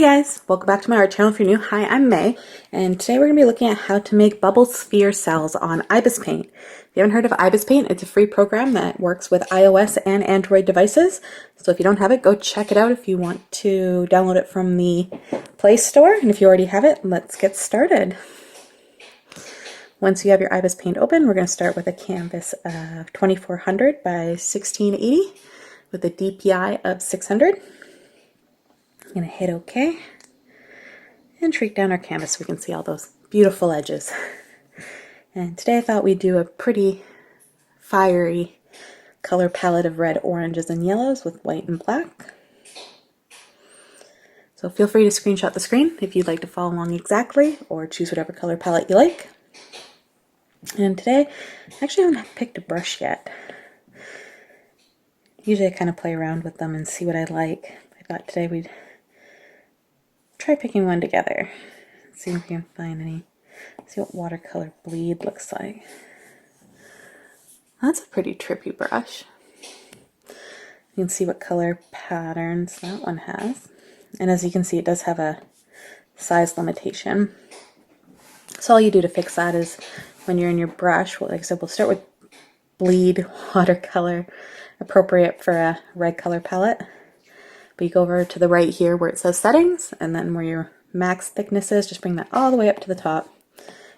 guys, welcome back to my art channel. If you're new, hi, I'm May, and today we're going to be looking at how to make bubble sphere cells on IbisPaint. If you haven't heard of IbisPaint, it's a free program that works with iOS and Android devices. So if you don't have it, go check it out if you want to download it from the Play Store. And if you already have it, let's get started. Once you have your IbisPaint open, we're going to start with a canvas of 2400 by 1680 with a DPI of 600. I'm going to hit OK and shrink down our canvas so we can see all those beautiful edges. And today I thought we'd do a pretty fiery color palette of red, oranges, and yellows with white and black. So feel free to screenshot the screen if you'd like to follow along exactly, or choose whatever color palette you like. And today, I actually haven't picked a brush yet. Usually I kind of play around with them and see what I like. I thought today we'd try picking one together. See if we can find any. See what watercolor bleed looks like. That's a pretty trippy brush. You can see what color patterns that one has. And as you can see, it does have a size limitation. So all you do to fix that is when you're in your brush, well, like I said, we'll start with bleed watercolor, appropriate for a red color palette. But you go over to the right here where it says settings, and then where your max thickness is, just bring that all the way up to the top,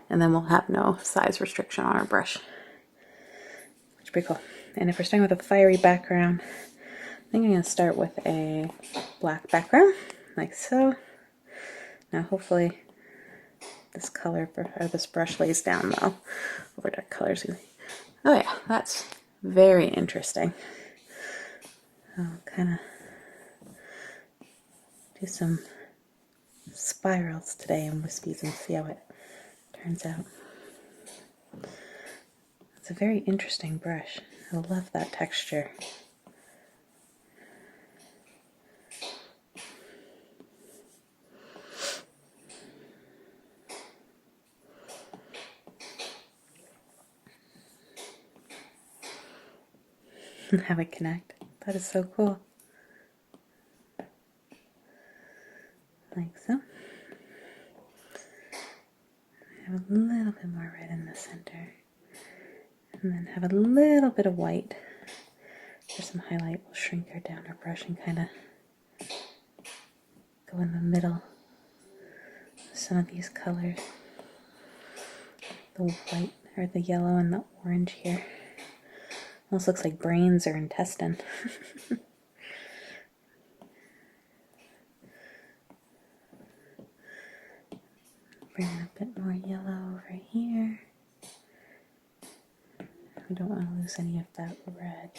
and then we'll have no size restriction on our brush. Which is pretty cool. And if we're starting with a fiery background, I think I'm going to start with a black background, like so. Now hopefully this color, or this brush lays down well over dark colors. Oh yeah, that's very interesting. I'll kind of do some spirals today and wispies and see how it turns out. It's a very interesting brush. I love that texture. And have it connect. That is so cool. Like so. Have a little bit more red in the center. And then have a little bit of white for some highlight. We'll shrink her down our brush and kind of go in the middle of some of these colors. The white, or the yellow and the orange here. Almost looks like brains or intestine. Bring in a bit more yellow over here. We don't want to lose any of that red.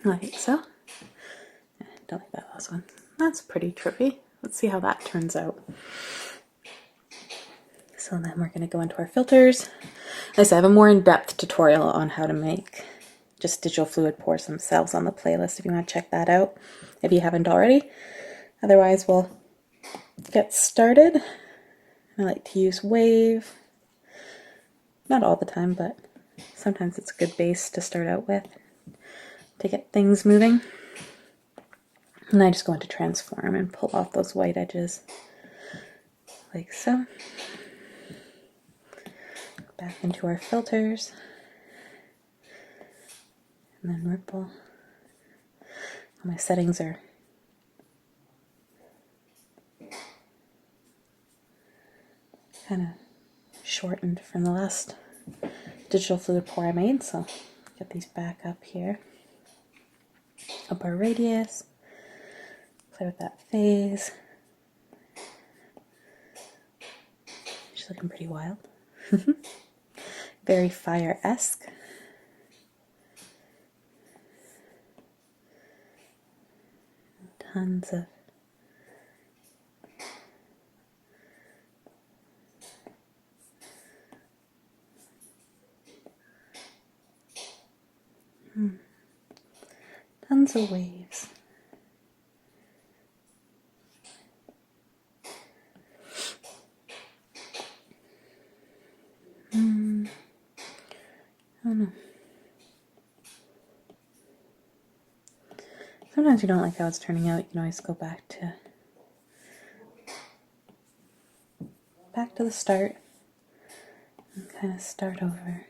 Like so. Don't like that last one. That's pretty trippy. Let's see how that turns out. So then we're going to go into our filters. As I said, I have a more in-depth tutorial on how to make just digital fluid pours themselves on the playlist if you want to check that out, if you haven't already. Otherwise, we'll get started. I like to use wave. Not all the time, but sometimes it's a good base to start out with to get things moving. And I just go into transform and pull off those white edges like so. Back into our filters, and then ripple. My settings are kind of shortened from the last digital fluid pour I made, so get these back up here. Up our radius, play with that phase. She's looking pretty wild. Very fire-esque. Tons of tons of waves. I don't know. Sometimes you don't like how it's turning out, you can always go back to the start and kind of start over.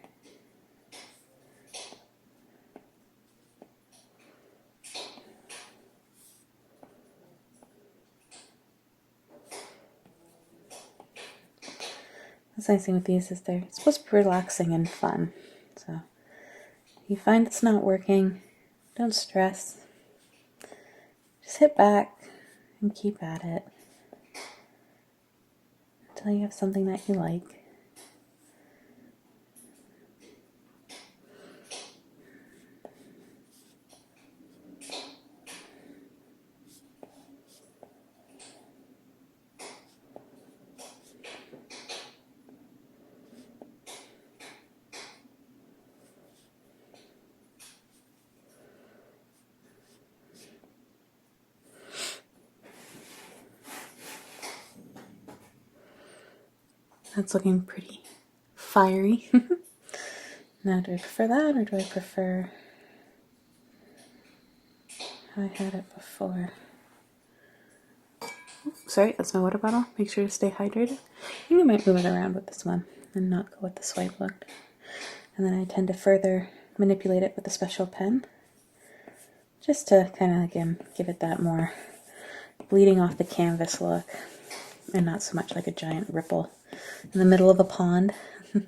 The nice thing with these is they're supposed to be relaxing and fun. So if you find it's not working, don't stress. Just hit back and keep at it until you have something that you like. That's looking pretty fiery. Now, do I prefer that, or do I prefer how I had it before? Oops, sorry, that's my water bottle. Make sure to stay hydrated. I think I might move it around with this one and not go with the swipe look. And then I tend to further manipulate it with a special pen, just to kind of, again, give it that more bleeding off the canvas look, and not so much like a giant ripple in the middle of a pond. If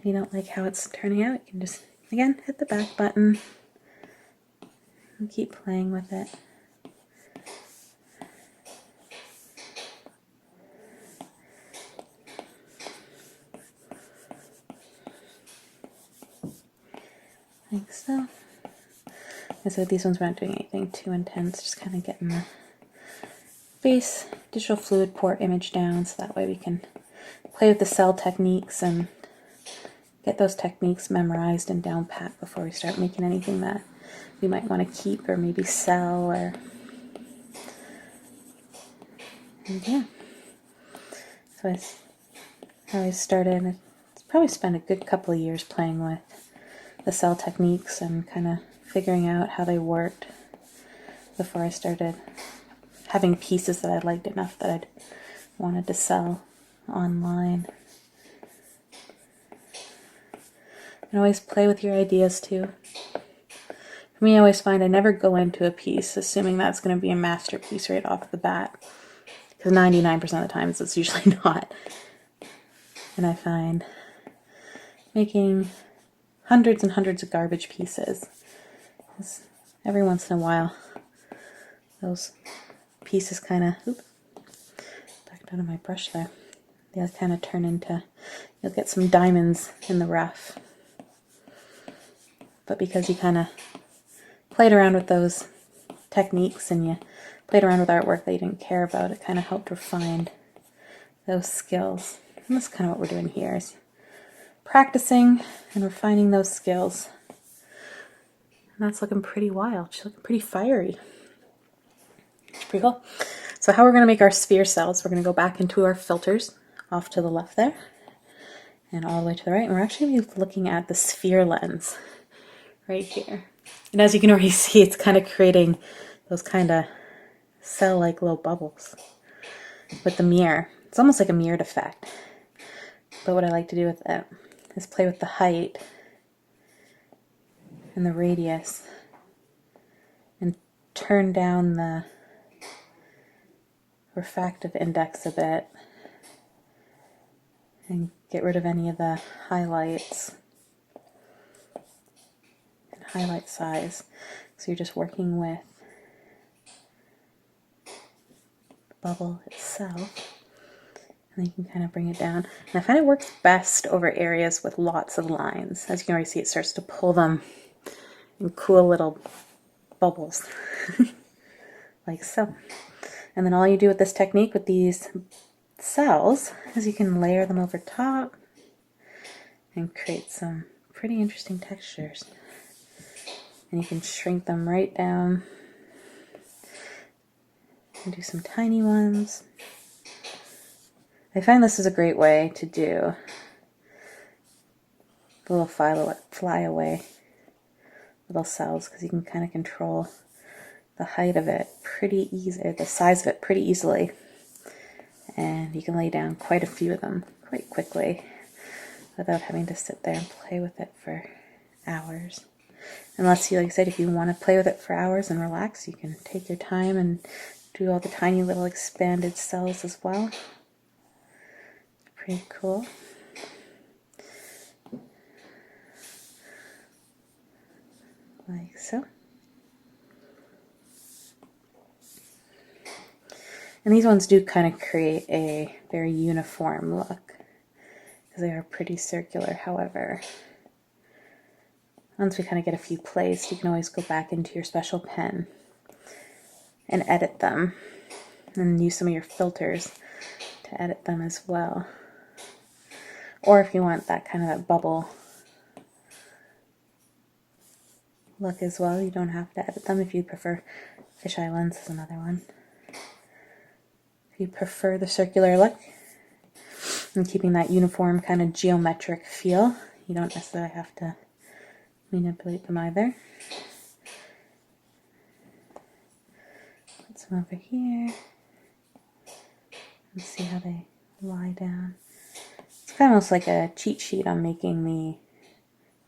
you don't like how it's turning out, you can just, again, hit the back button and keep playing with it. Like so. And so these ones we're not doing anything too intense, just kind of getting the base digital fluid port image down, so that way we can play with the cell techniques and get those techniques memorized and down pat before we start making anything that we might want to keep or maybe sell. Or and yeah, so that's how I started. It's probably spent a good couple of years playing with the cell techniques and kind of figuring out how they worked before I started having pieces that I liked enough that I'd wanted to sell online. And always play with your ideas too. For me, I always find I never go into a piece assuming that's going to be a masterpiece right off the bat, because 99% of the times it's usually not. And I find making hundreds and hundreds of garbage pieces, every once in a while those pieces kind of, backed out of my brush there, they'll kind of turn into, you'll get some diamonds in the rough. But because you kind of played around with those techniques and you played around with artwork that you didn't care about, it kind of helped refine those skills. And that's kind of what we're doing here, is practicing and refining those skills. And that's looking pretty wild. She's looking pretty fiery. It's pretty cool. So how we're going to make our sphere cells, we're going to go back into our filters off to the left there and all the way to the right. And we're actually going to be looking at the sphere lens right here. And as you can already see, it's kind of creating those kind of cell-like little bubbles with the mirror. It's almost like a mirrored effect. But what I like to do with it is play with the height and the radius and turn down the refractive index a bit and get rid of any of the highlights and highlight size. So you're just working with the bubble itself, and then you can kind of bring it down. And I find it works best over areas with lots of lines. As you can already see, it starts to pull them in cool little bubbles like so. And then all you do with this technique with these cells is you can layer them over top and create some pretty interesting textures. And you can shrink them right down and do some tiny ones. I find this is a great way to do the little flyaway little cells because you can kind of control the height of it pretty easy, or the size of it pretty easily. And you can lay down quite a few of them quite quickly without having to sit there and play with it for hours. Unless you, like I said, if you want to play with it for hours and relax, you can take your time and do all the tiny little expanded cells as well. Pretty cool. Like so. And these ones do kind of create a very uniform look because they are pretty circular. However, once we kind of get a few placed, you can always go back into your special pen and edit them and use some of your filters to edit them as well. Or if you want that kind of that bubble look as well, you don't have to edit them. If you prefer, fisheye lens is another one. If you prefer the circular look and keeping that uniform kind of geometric feel, you don't necessarily have to manipulate them either. Put some over here and see how they lie down. It's kind of almost like a cheat sheet on making the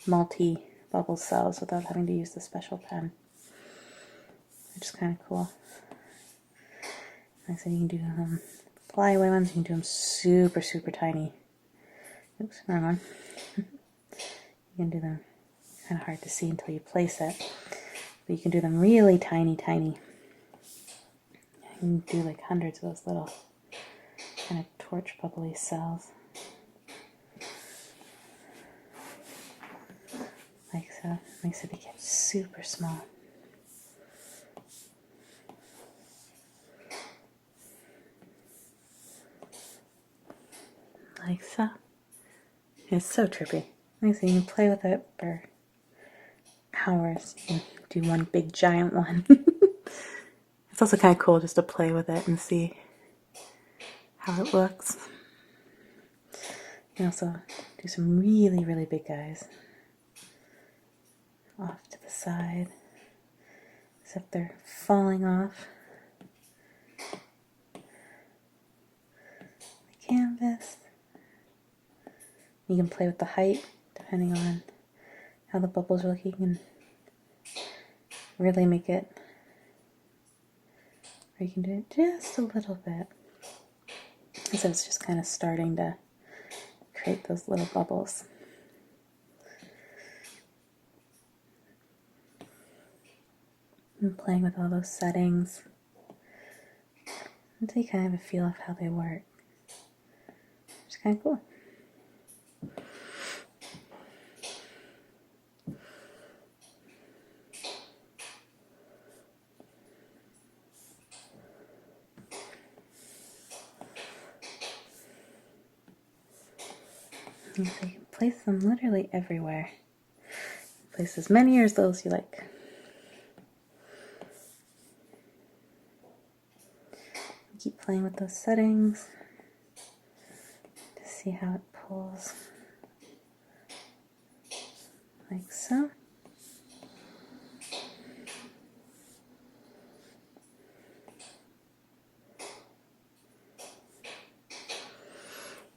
multi-bubble cells without having to use the special pen, which is kind of cool. Like I said, you can do flyaway ones, you can do them super, super tiny. Oops, wrong one. You can do them kind of hard to see until you place it, but you can do them really tiny, tiny. You can do like hundreds of those little kind of torch bubbly cells. Like so. Makes it get super small. Like so. It's so trippy. Like so, you can play with it for hours. You can do one big giant one. It's also kind of cool just to play with it and see how it looks. You can also do some really, really big guys off to the side, except they're falling off the canvas. You can play with the height depending on how the bubbles are looking and really make it, or you can do it just a little bit. So it's just kind of starting to create those little bubbles. And playing with all those settings until you kind of have a feel of how they work. Which is kind of cool. And so you can place them literally everywhere. Place as many or as little as you like. Keep playing with those settings to see how it pulls. Like so.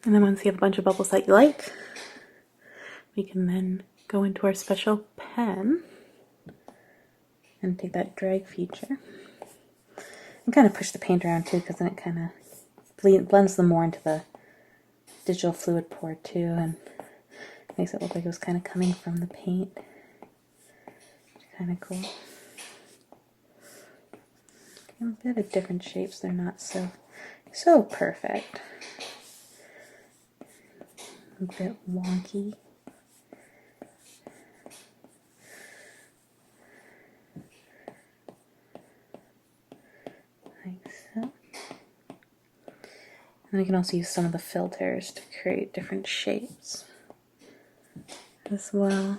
And then once you have a bunch of bubbles that you like, we can then go into our special pen and take that drag feature and kind of push the paint around too, because then it kind of blends them more into the digital fluid pour too, and makes it look like it was kind of coming from the paint. Which is kind of cool. A bit of different shapes, they're not so perfect. A bit wonky. Like so. And we can also use some of the filters to create different shapes as well.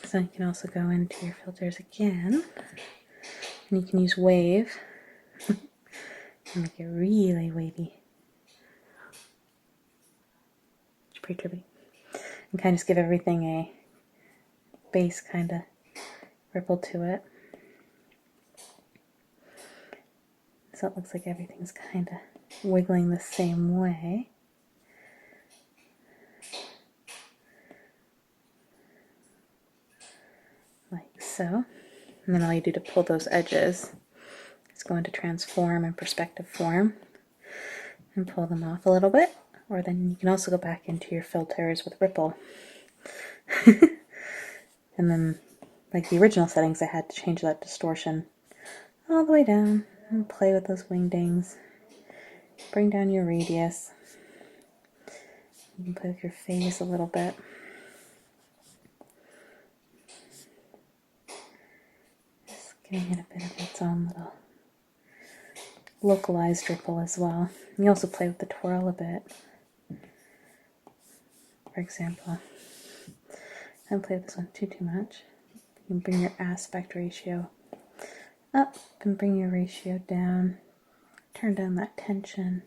So you can also go into your filters again, and you can use wave and make it really wavy. pretty trippy. And kind of just give everything a base kind of ripple to it. So it looks like everything's kind of wiggling the same way. Like so. And then all you do to pull those edges is go into transform and perspective form and pull them off a little bit. Or then you can also go back into your filters with ripple. And then, like the original settings, I had to change that distortion all the way down and play with those wingdings. Bring down your radius. You can play with your face a little bit. Just giving it a bit of its own little localized ripple as well. You also play with the twirl a bit. For example, I don't play with this one too much. You can bring your aspect ratio up and bring your ratio down. Turn down that tension.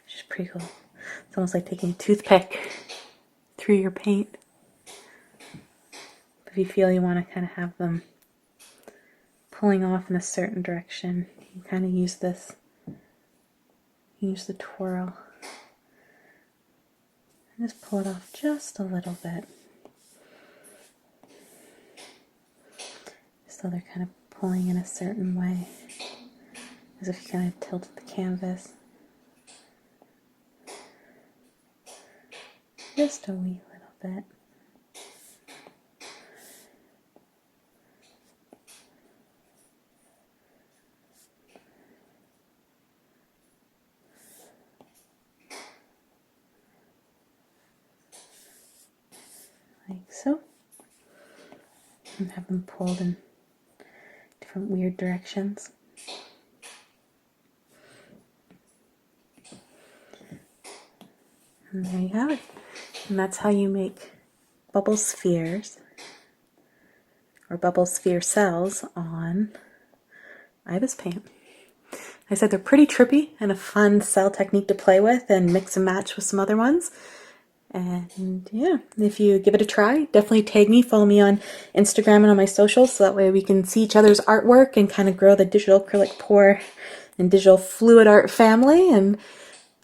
It's just pretty cool. It's almost like taking a toothpick through your paint. If you feel you want to kind of have them pulling off in a certain direction, you kind of use this. Use the twirl. And just pull it off just a little bit. So they're kind of pulling in a certain way, as if you kind of tilted the canvas. Just a wee little bit. Like so. And have them pulled in different weird directions. And there you have it. And that's how you make bubble spheres or bubble sphere cells on IbisPaint. Like I said, they're pretty trippy and a fun cell technique to play with and mix and match with some other ones. And yeah, if you give it a try, definitely tag me, follow me on Instagram and on my socials, so that way we can see each other's artwork and kind of grow the digital acrylic pour and digital fluid art family. And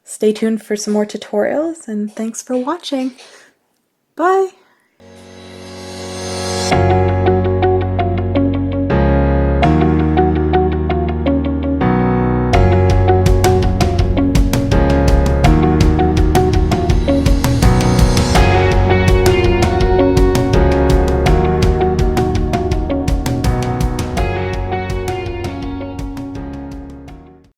stay tuned for some more tutorials, and thanks for watching. Bye!